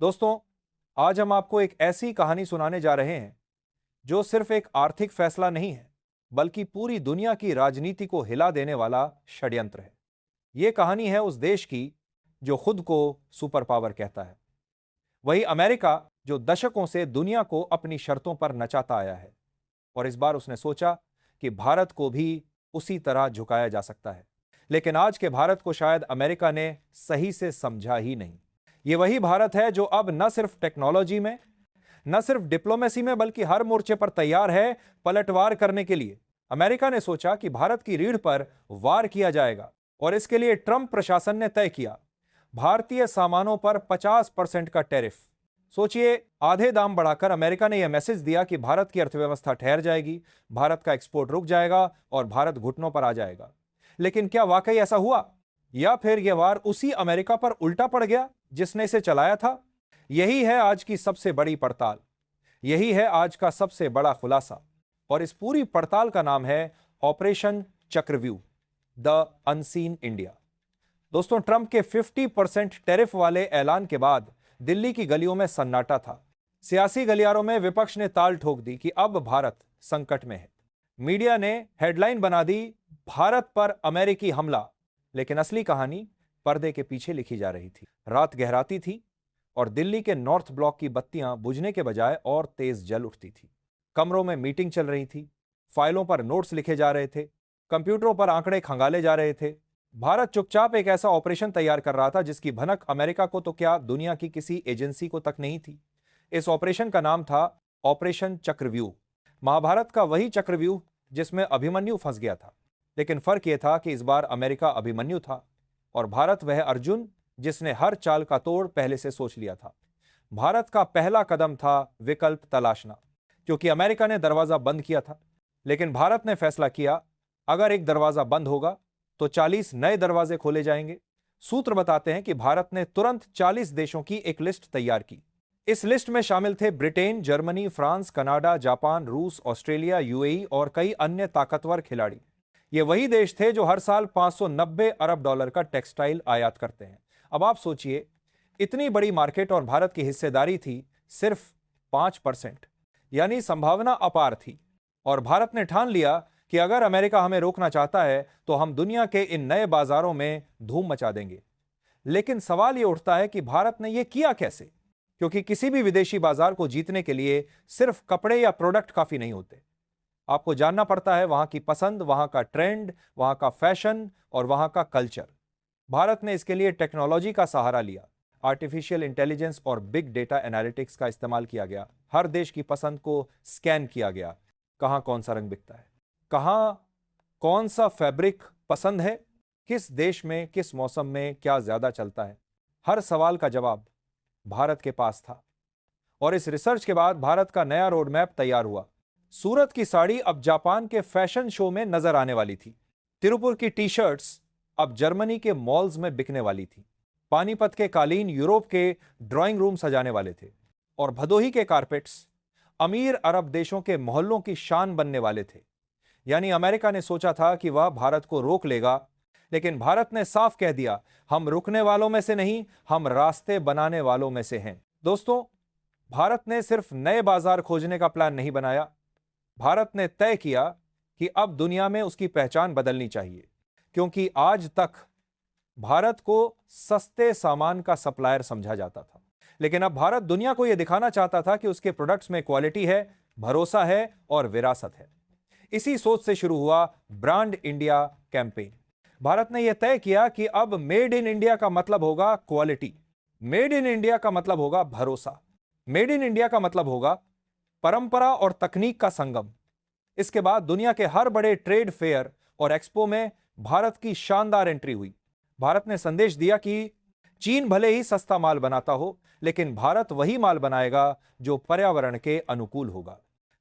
दोस्तों, आज हम आपको एक ऐसी कहानी सुनाने जा रहे हैं जो सिर्फ एक आर्थिक फैसला नहीं है, बल्कि पूरी दुनिया की राजनीति को हिला देने वाला षड्यंत्र है। यह कहानी है उस देश की जो खुद को सुपर पावर कहता है। वही अमेरिका जो दशकों से दुनिया को अपनी शर्तों पर नचाता आया है और इस बार उसने सोचा कि भारत को भी उसी तरह झुकाया जा सकता है। लेकिन आज के भारत को शायद अमेरिका ने सही से समझा ही नहीं। ये वही भारत है जो अब न सिर्फ टेक्नोलॉजी में, न सिर्फ डिप्लोमेसी में, बल्कि हर मोर्चे पर तैयार है पलटवार करने के लिए। अमेरिका ने सोचा कि भारत की रीढ़ पर वार किया जाएगा और इसके लिए ट्रंप प्रशासन ने तय किया भारतीय सामानों पर 50% का टैरिफ। सोचिए, आधे दाम बढ़ाकर अमेरिका ने यह मैसेज दिया कि भारत की अर्थव्यवस्था ठहर जाएगी, भारत का एक्सपोर्ट रुक जाएगा और भारत घुटनों पर आ जाएगा। लेकिन क्या वाकई ऐसा हुआ, या फिर यह वार उसी अमेरिका पर उल्टा पड़ गया जिसने इसे चलाया था? यही है आज की सबसे बड़ी पड़ताल, यही है आज का सबसे बड़ा खुलासा। और इस पूरी पड़ताल का नाम है ऑपरेशन चक्रव्यूह, द अनसीन इंडिया। दोस्तों, ट्रंप के 50% टैरिफ वाले ऐलान के बाद दिल्ली की गलियों में सन्नाटा था। सियासी गलियारों में विपक्ष ने ताल ठोक दी कि अब भारत संकट में है। मीडिया ने हेडलाइन बना दी, भारत पर अमेरिकी हमला। लेकिन असली कहानी पर्दे के पीछे लिखी जा रही थी। रात गहराती थी और दिल्ली के नॉर्थ ब्लॉक की बत्तियां बुझने के बजाय और तेज जल उठती थी। कमरों में मीटिंग चल रही थी, फाइलों पर नोट्स लिखे जा रहे थे, कंप्यूटरों पर आंकड़े खंगाले जा रहे थे। भारत चुपचाप एक ऐसा ऑपरेशन तैयार कर रहा था जिसकी भनक अमेरिका को तो क्या, दुनिया की किसी एजेंसी को तक नहीं थी। इस ऑपरेशन का नाम था ऑपरेशन चक्रव्यूह। महाभारत का वही चक्रव्यूह जिसमें अभिमन्यु फंस गया था। लेकिन फर्क यह था कि इस बार अमेरिका अभिमन्यु था और भारत वह अर्जुन जिसने हर चाल का तोड़ पहले से सोच लिया था। भारत का पहला कदम था विकल्प तलाशना, क्योंकि अमेरिका ने दरवाजा बंद किया था। लेकिन भारत ने फैसला किया, अगर एक दरवाजा बंद होगा तो 40 नए दरवाजे खोले जाएंगे। सूत्र बताते हैं कि भारत ने तुरंत 40 देशों की एक लिस्ट तैयार की। इस लिस्ट में शामिल थे Britain, Germany, France, Canada, Japan, रूस, ऑस्ट्रेलिया, यूएई और कई अन्य ताकतवर खिलाड़ी। ये वही देश थे जो हर साल 590 अरब डॉलर का टेक्सटाइल आयात करते हैं। अब आप सोचिए, इतनी बड़ी मार्केट और भारत की हिस्सेदारी थी सिर्फ 5%, यानी संभावना अपार थी। और भारत ने ठान लिया कि अगर अमेरिका हमें रोकना चाहता है तो हम दुनिया के इन नए बाजारों में धूम मचा देंगे। लेकिन सवाल यह उठता है कि भारत ने यह किया कैसे? क्योंकि किसी भी विदेशी बाजार को जीतने के लिए सिर्फ कपड़े या प्रोडक्ट काफी नहीं होते। आपको जानना पड़ता है वहां की पसंद, वहां का ट्रेंड, वहां का फैशन और वहां का कल्चर। भारत ने इसके लिए टेक्नोलॉजी का सहारा लिया। आर्टिफिशियल इंटेलिजेंस और बिग डेटा एनालिटिक्स का इस्तेमाल किया गया। हर देश की पसंद को स्कैन किया गया। कहां कौन सा रंग बिकता है, कहां कौन सा फैब्रिक पसंद है, किस देश में किस मौसम में क्या ज्यादा चलता है, हर सवाल का जवाब भारत के पास था। और इस रिसर्च के बाद भारत का नया रोड मैप तैयार हुआ। सूरत की साड़ी अब जापान के फैशन शो में नजर आने वाली थी। तिरुपुर की टी शर्ट्स अब जर्मनी के मॉल्स में बिकने वाली थी। पानीपत के कालीन यूरोप के ड्राइंग रूम सजाने वाले थे और भदोही के कारपेट्स अमीर अरब देशों के मोहल्लों की शान बनने वाले थे। यानी अमेरिका ने सोचा था कि वह भारत को रोक लेगा, लेकिन भारत ने साफ कह दिया, हम रुकने वालों में से नहीं, हम रास्ते बनाने वालों में से हैं। दोस्तों, भारत ने सिर्फ नए बाजार खोजने का प्लान नहीं बनाया, भारत ने तय किया कि अब दुनिया में उसकी पहचान बदलनी चाहिए। क्योंकि आज तक भारत को सस्ते सामान का सप्लायर समझा जाता था, लेकिन अब भारत दुनिया को यह दिखाना चाहता था कि उसके प्रोडक्ट्स में क्वालिटी है, भरोसा है और विरासत है। इसी सोच से शुरू हुआ ब्रांड इंडिया कैंपेन। भारत ने यह तय किया कि अब मेड इन इंडिया का मतलब होगा क्वालिटी, मेड इन इंडिया का मतलब होगा भरोसा, मेड इन इंडिया का मतलब होगा परंपरा और तकनीक का संगम। इसके बाद दुनिया के हर बड़े ट्रेड फेयर और एक्सपो में भारत की शानदार एंट्री हुई। भारत ने संदेश दिया कि चीन भले ही सस्ता माल बनाता हो, लेकिन भारत वही माल बनाएगा जो पर्यावरण के अनुकूल होगा।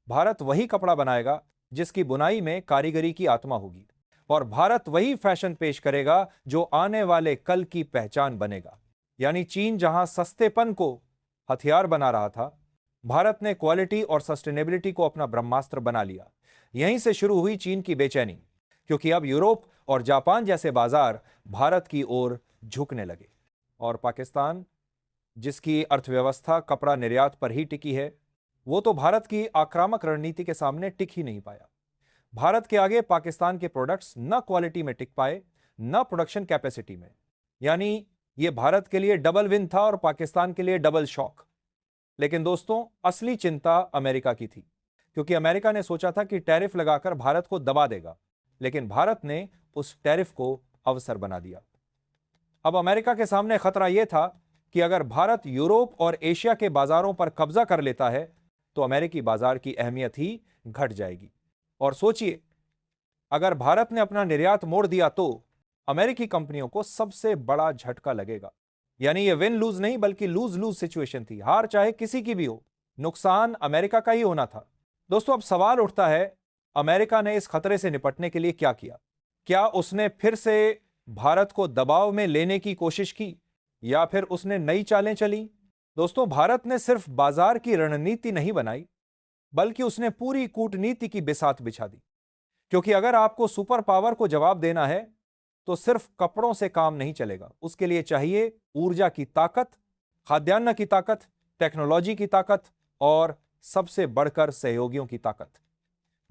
भारत वही कपड़ा बनाएगा जिसकी बुनाई में कारीगरी की आत्मा होगी। और भारत वही फैशन पेश करेगा जो आने वाले कल की पहचान बनेगा। यानी चीन जहां सस्तेपन को हथियार बना रहा था, भारत ने क्वालिटी और सस्टेनेबिलिटी को अपना ब्रह्मास्त्र बना लिया। यहीं से शुरू हुई चीन की बेचैनी, क्योंकि अब यूरोप और जापान जैसे बाजार भारत की ओर झुकने लगे। और पाकिस्तान जिसकी अर्थव्यवस्था कपड़ा निर्यात पर ही टिकी है, वो तो भारत की आक्रामक रणनीति के सामने टिक ही नहीं पाया। भारत के आगे पाकिस्तान के प्रोडक्ट्स न क्वालिटी में टिक पाए, न प्रोडक्शन कैपेसिटी में। यानी ये भारत के लिए डबल विन था और पाकिस्तान के लिए डबल शॉक। लेकिन दोस्तों, असली चिंता अमेरिका की थी, क्योंकि अमेरिका ने सोचा था कि टैरिफ लगाकर भारत को दबा देगा, लेकिन भारत ने उस टैरिफ को अवसर बना दिया। अब अमेरिका के सामने खतरा यह था कि अगर भारत यूरोप और एशिया के बाजारों पर कब्जा कर लेता है तो अमेरिकी बाजार की अहमियत ही घट जाएगी। और सोचिए, अगर भारत ने अपना निर्यात मोड़ दिया तो अमेरिकी कंपनियों को सबसे बड़ा झटका लगेगा। यानी ये विन लूज नहीं बल्कि लूज लूज सिचुएशन थी। हार चाहे किसी की भी हो, नुकसान अमेरिका का ही होना था। दोस्तों, अब सवाल उठता है, अमेरिका ने इस खतरे से निपटने के लिए क्या किया? क्या उसने फिर से भारत को दबाव में लेने की कोशिश की या फिर उसने नई चालें चली? दोस्तों, भारत ने सिर्फ बाजार की रणनीति नहीं बनाई, बल्कि उसने पूरी कूटनीति की बिसात बिछा दी। क्योंकि अगर आपको सुपर पावर को जवाब देना है तो सिर्फ कपड़ों से काम नहीं चलेगा। उसके लिए चाहिए ऊर्जा की ताकत, खाद्यान्न की ताकत, टेक्नोलॉजी की ताकत और सबसे बढ़कर सहयोगियों की ताकत।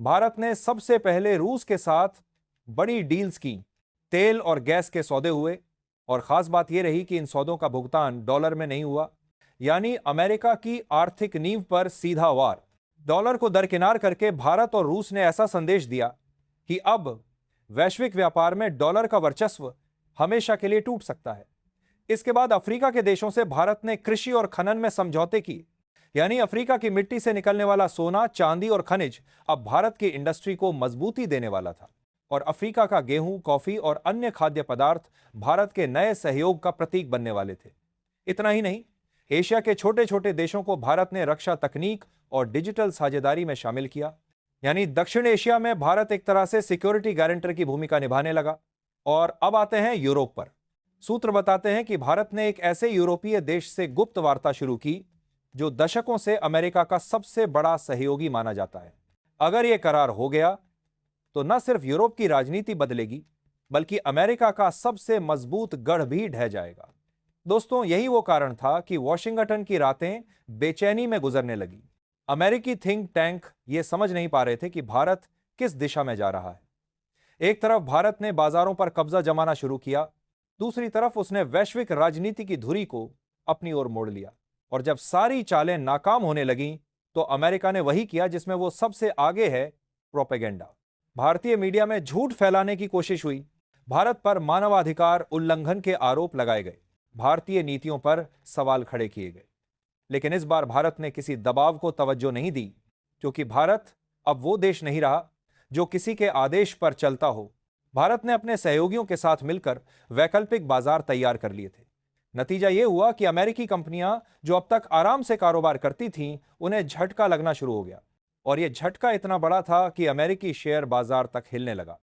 भारत ने सबसे पहले रूस के साथ बड़ी डील्स की। तेल और गैस के सौदे हुए और खास बात यह रही कि इन सौदों का भुगतान डॉलर में नहीं हुआ। यानी अमेरिका की आर्थिक नींव पर सीधा वार। डॉलर को दरकिनार करके भारत और रूस ने ऐसा संदेश दिया कि अब वैश्विक व्यापार में डॉलर का वर्चस्व हमेशा के लिए टूट सकता है। इसके बाद अफ्रीका के देशों से भारत ने कृषि और खनन में समझौते किए। यानी अफ्रीका की मिट्टी से निकलने वाला सोना, चांदी और खनिज अब भारत की इंडस्ट्री को मजबूती देने वाला था। और अफ्रीका का गेहूं, कॉफी और अन्य खाद्य पदार्थ भारत के नए सहयोग का प्रतीक बनने वाले थे। इतना ही नहीं, एशिया के छोटे छोटे देशों को भारत ने रक्षा तकनीक और डिजिटल साझेदारी में शामिल किया। यानी दक्षिण एशिया में भारत एक तरह से सिक्योरिटी गारंटर की भूमिका निभाने लगा। और अब आते हैं यूरोप पर। सूत्र बताते हैं कि भारत ने एक ऐसे यूरोपीय देश से गुप्त वार्ता शुरू की जो दशकों से अमेरिका का सबसे बड़ा सहयोगी माना जाता है। अगर यह करार हो गया तो न सिर्फ यूरोप की राजनीति बदलेगी, बल्कि अमेरिका का सबसे मजबूत गढ़ भी ढह जाएगा। दोस्तों, यही वो कारण था कि वॉशिंगटन की रातें बेचैनी में गुजरने लगी। अमेरिकी थिंक टैंक ये समझ नहीं पा रहे थे कि भारत किस दिशा में जा रहा है। एक तरफ भारत ने बाजारों पर कब्जा जमाना शुरू किया, दूसरी तरफ उसने वैश्विक राजनीति की धुरी को अपनी ओर मोड़ लिया। और जब सारी चालें नाकाम होने लगीं, तो अमेरिका ने वही किया जिसमें वो सबसे आगे है, प्रोपेगेंडा। भारतीय मीडिया में झूठ फैलाने की कोशिश हुई, भारत पर मानवाधिकार उल्लंघन के आरोप लगाए गए, भारतीय नीतियों पर सवाल खड़े किए गए। लेकिन इस बार भारत ने किसी दबाव को तवज्जो नहीं दी, क्योंकि भारत अब वो देश नहीं रहा जो किसी के आदेश पर चलता हो। भारत ने अपने सहयोगियों के साथ मिलकर वैकल्पिक बाजार तैयार कर लिए थे। नतीजा यह हुआ कि अमेरिकी कंपनियां जो अब तक आराम से कारोबार करती थीं, उन्हें झटका लगना शुरू हो गया। और यह झटका इतना बड़ा था कि अमेरिकी शेयर बाजार तक हिलने लगा।